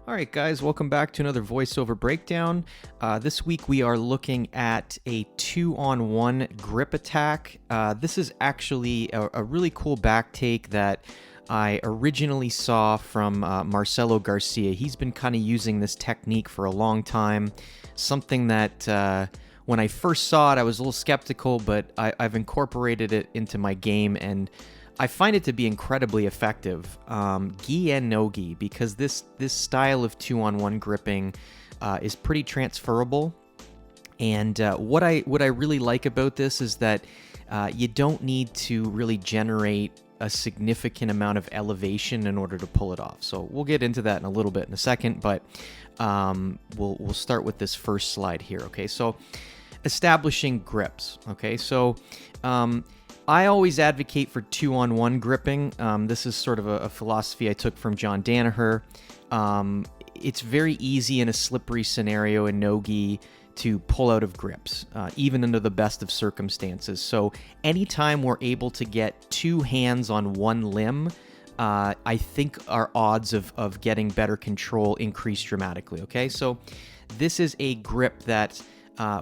All right, guys, welcome back to another voiceover breakdown. This week we are looking at a 2-on-1 grip attack. This is actually a really cool back take that I originally saw from Marcelo Garcia. He's been kind of using this technique for a long time, something that when I first saw it, I was a little skeptical, but I've incorporated it into my game, and I find it to be incredibly effective, gi and no gi, because this style of 2-on-1 gripping is pretty transferable. And what I really like about this is that you don't need to really generate a significant amount of elevation in order to pull it off. So we'll get into that in a little bit in a second, but we'll start with this first slide here. Okay, so establishing grips. Okay, so I always advocate for 2-on-1 gripping. This is sort of a philosophy I took from John Danaher. It's very easy in a slippery scenario in no-gi to pull out of grips, even under the best of circumstances. So anytime we're able to get two hands on one limb, I think our odds of getting better control increase dramatically, okay? So this is a grip that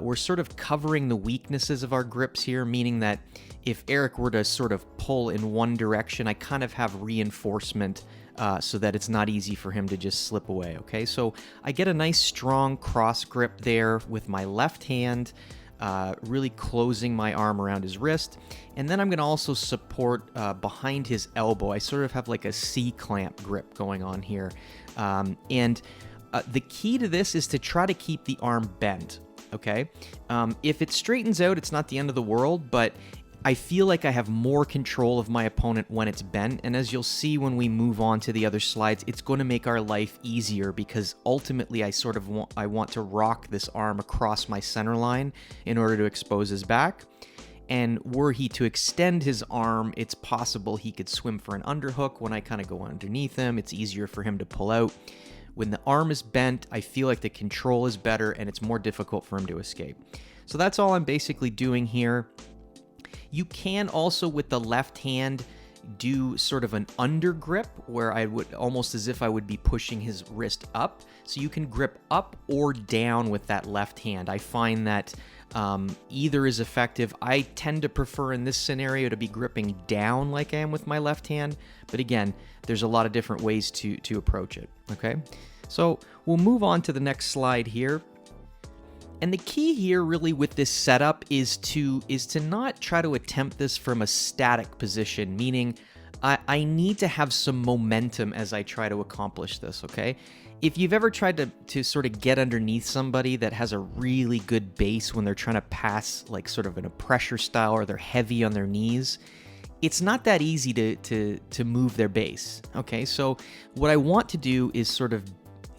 we're sort of covering the weaknesses of our grips here, meaning that if Eric were to sort of pull in one direction, I kind of have reinforcement so that it's not easy for him to just slip away, okay? So I get a nice strong cross grip there with my left hand, really closing my arm around his wrist. And then I'm going to also support behind his elbow. I sort of have like a C-clamp grip going on here. The key to this is to try to keep the arm bent, okay? If it straightens out, it's not the end of the world, but I feel like I have more control of my opponent when it's bent, and as you'll see when we move on to the other slides, it's going to make our life easier because ultimately I want to rock this arm across my center line in order to expose his back. And were he to extend his arm, it's possible he could swim for an underhook. When I kind of go underneath him, it's easier for him to pull out. When the arm is bent, I feel like the control is better and it's more difficult for him to escape. So that's all I'm basically doing here. You can also, with the left hand, do sort of an under grip where I would almost as if I would be pushing his wrist up. So you can grip up or down with that left hand. I find that either is effective. I tend to prefer in this scenario to be gripping down like I am with my left hand. But again, there's a lot of different ways to approach it. Okay, so we'll move on to the next slide here. And the key here really with this setup is to not try to attempt this from a static position, meaning I need to have some momentum as I try to accomplish this, okay? If you've ever tried to sort of get underneath somebody that has a really good base when they're trying to pass like sort of in a pressure style or they're heavy on their knees, it's not that easy to move their base, okay? So what I want to do is sort of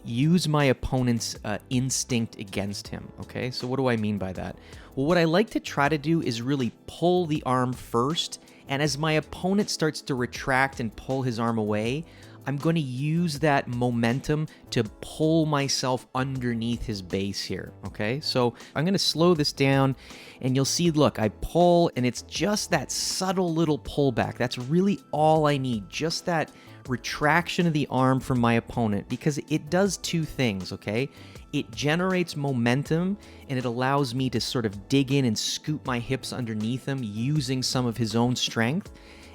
use my opponent's instinct against him, okay? So what do I mean by that? Well, what I like to try to do is really pull the arm first, and as my opponent starts to retract and pull his arm away, I'm going to use that momentum to pull myself underneath his base here, okay? So I'm going to slow this down, and you'll see, look, I pull, and it's just that subtle little pullback. That's really all I need, just that retraction of the arm from my opponent, because it does two things, okay? It generates momentum, and it allows me to sort of dig in and scoop my hips underneath him using some of his own strength.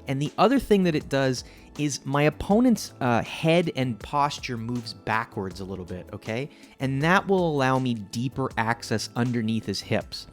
And the other thing that it does is my opponent's head and posture moves backwards a little bit, okay? And that will allow me deeper access underneath his hips.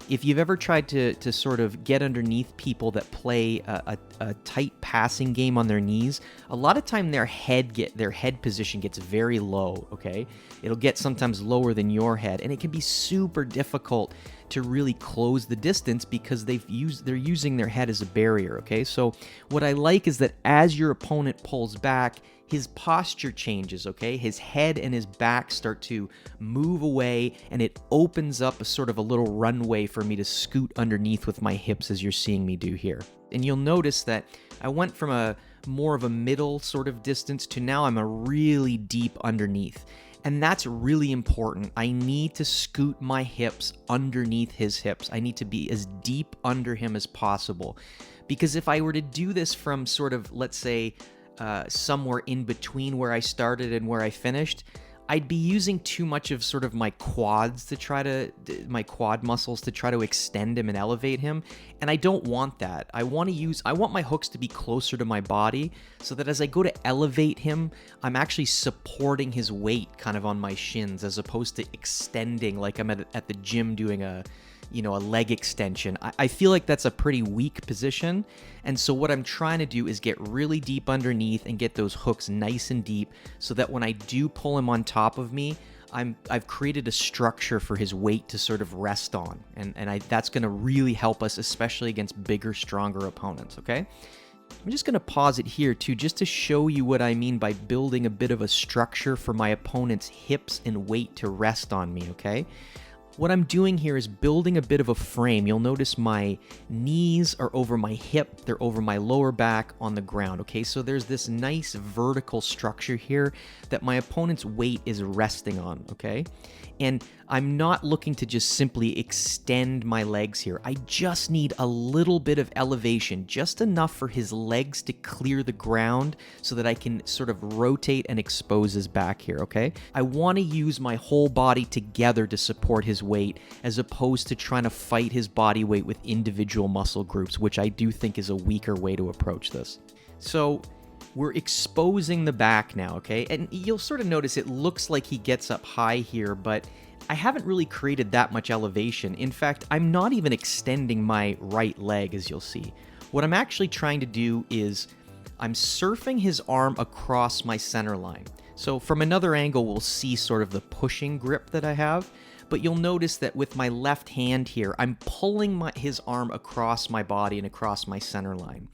If you've ever tried to sort of get underneath people that play a tight passing game on their knees, a lot of time their head position gets very low, okay? It'll get sometimes lower than your head, and it can be super difficult to really close the distance because they're using their head as a barrier, okay? So what I like is that as your opponent pulls back, his posture changes, okay? His head and his back start to move away, and it opens up a sort of a little runway for me to scoot underneath with my hips as you're seeing me do here. And you'll notice that I went from a more of a middle sort of distance to now I'm a really deep underneath. And that's really important. I need to scoot my hips underneath his hips. I need to be as deep under him as possible. Because if I were to do this from sort of, let's say, somewhere in between where I started and where I finished, I'd be using too much of sort of my quads to try to, my quad muscles to try to extend him and elevate him. And I don't want that. I want my hooks to be closer to my body so that as I go to elevate him, I'm actually supporting his weight kind of on my shins as opposed to extending like I'm at the gym doing a leg extension. I feel like that's a pretty weak position. And so what I'm trying to do is get really deep underneath and get those hooks nice and deep so that when I do pull him on top of me, I've created a structure for his weight to sort of rest on. And that's going to really help us, especially against bigger, stronger opponents, okay? I'm just going to pause it here too, just to show you what I mean by building a bit of a structure for my opponent's hips and weight to rest on me, okay? What I'm doing here is building a bit of a frame. You'll notice my knees are over my hip, they're over my lower back on the ground, okay? So there's this nice vertical structure here that my opponent's weight is resting on, okay? And I'm not looking to just simply extend my legs here. I just need a little bit of elevation, just enough for his legs to clear the ground so that I can sort of rotate and expose his back here, okay? I want to use my whole body together to support his weight as opposed to trying to fight his body weight with individual muscle groups, which I do think is a weaker way to approach this. So we're exposing the back now, okay? And you'll sort of notice it looks like he gets up high here, but I haven't really created that much elevation. In fact, I'm not even extending my right leg, as you'll see. What I'm actually trying to do is I'm surfing his arm across my center line. So from another angle, we'll see sort of the pushing grip that I have. But you'll notice that with my left hand here, I'm pulling his arm across my body and across my center line.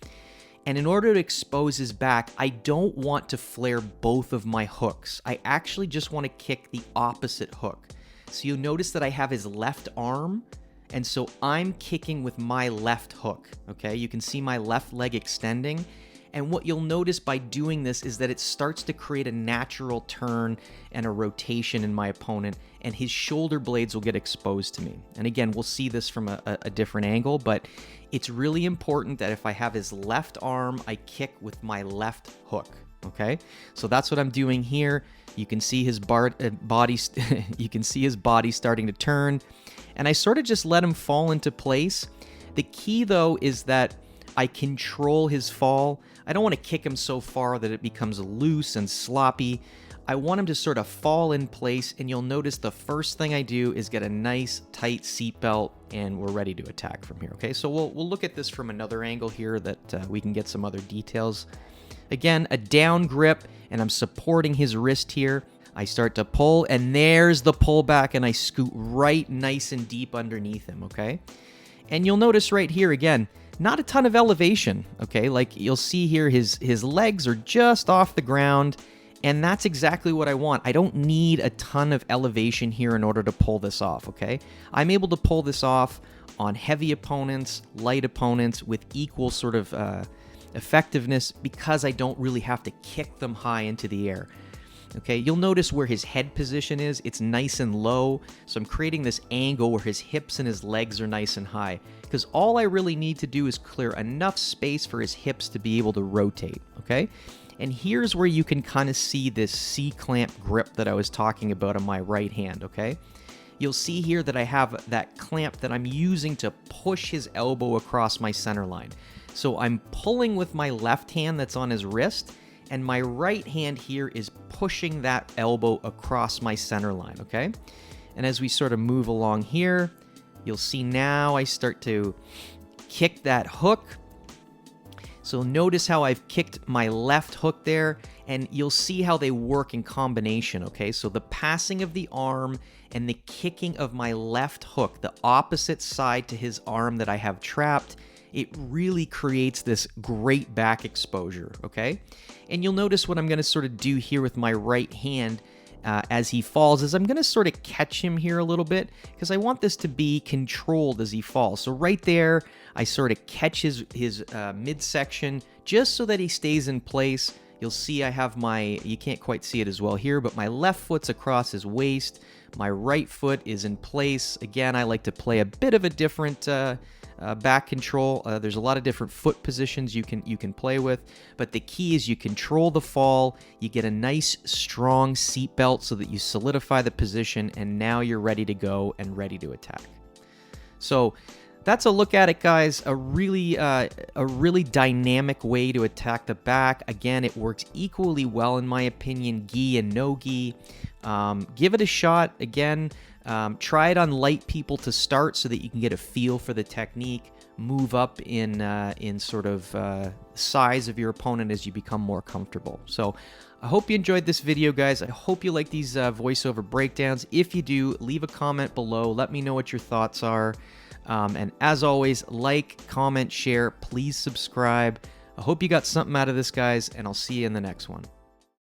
And in order to expose his back, I don't want to flare both of my hooks. I actually just want to kick the opposite hook. So you'll notice that I have his left arm, and so I'm kicking with my left hook, okay? You can see my left leg extending. And what you'll notice by doing this is that it starts to create a natural turn and a rotation in my opponent, and his shoulder blades will get exposed to me. And again, we'll see this from a different angle, but it's really important that if I have his left arm, I kick with my left hook, okay? So that's what I'm doing here. You can see his body you can see his body starting to turn, and I sort of just let him fall into place. The key though is that I control his fall. I don't want to kick him so far that it becomes loose and sloppy. I want him to sort of fall in place, and you'll notice the first thing I do is get a nice tight seatbelt, and we're ready to attack from here, okay? So we'll look at this from another angle here that we can get some other details. Again, a down grip, and I'm supporting his wrist here. I start to pull, and there's the pullback, and I scoot right nice and deep underneath him, okay? And you'll notice right here, again, not a ton of elevation, okay? Like you'll see here, his legs are just off the ground, and that's exactly what I want. I don't need a ton of elevation here in order to pull this off, okay? I'm able to pull this off on heavy opponents, light opponents, with equal sort of effectiveness because I don't really have to kick them high into the air. Okay, you'll notice where his head position is. It's nice and low, so I'm creating this angle where his hips and his legs are nice and high, because all I really need to do is clear enough space for his hips to be able to rotate, okay? And here's where you can kind of see this C-clamp grip that I was talking about on my right hand, okay? You'll see here that I have that clamp that I'm using to push his elbow across my center line. So I'm pulling with my left hand that's on his wrist, and my right hand here is pushing that elbow across my center line, okay? And as we sort of move along here, you'll see now I start to kick that hook. So notice how I've kicked my left hook there, and you'll see how they work in combination, okay? So the passing of the arm and the kicking of my left hook, the opposite side to his arm that I have trapped, it really creates this great back exposure, okay? And you'll notice what I'm going to sort of do here with my right hand as he falls is I'm going to sort of catch him here a little bit because I want this to be controlled as he falls. So right there, I sort of catch his midsection just so that he stays in place. You'll see I have you can't quite see it as well here, but my left foot's across his waist. My right foot is in place. Again, I like to play a bit of a different back control. There's a lot of different foot positions you can play with, but the key is you control the fall, you get a nice strong seat belt so that you solidify the position, and now you're ready to go and ready to attack. So that's a look at it, guys. A really dynamic way to attack the back. Again, it works equally well, in my opinion, gi and no gi. Give it a shot. Again, try it on light people to start so that you can get a feel for the technique. Move up in sort of size of your opponent as you become more comfortable. So I hope you enjoyed this video, guys. I hope you like these voiceover breakdowns. If you do, leave a comment below. Let me know what your thoughts are. And as always, like, comment, share, please subscribe. I hope you got something out of this, guys, and I'll see you in the next one.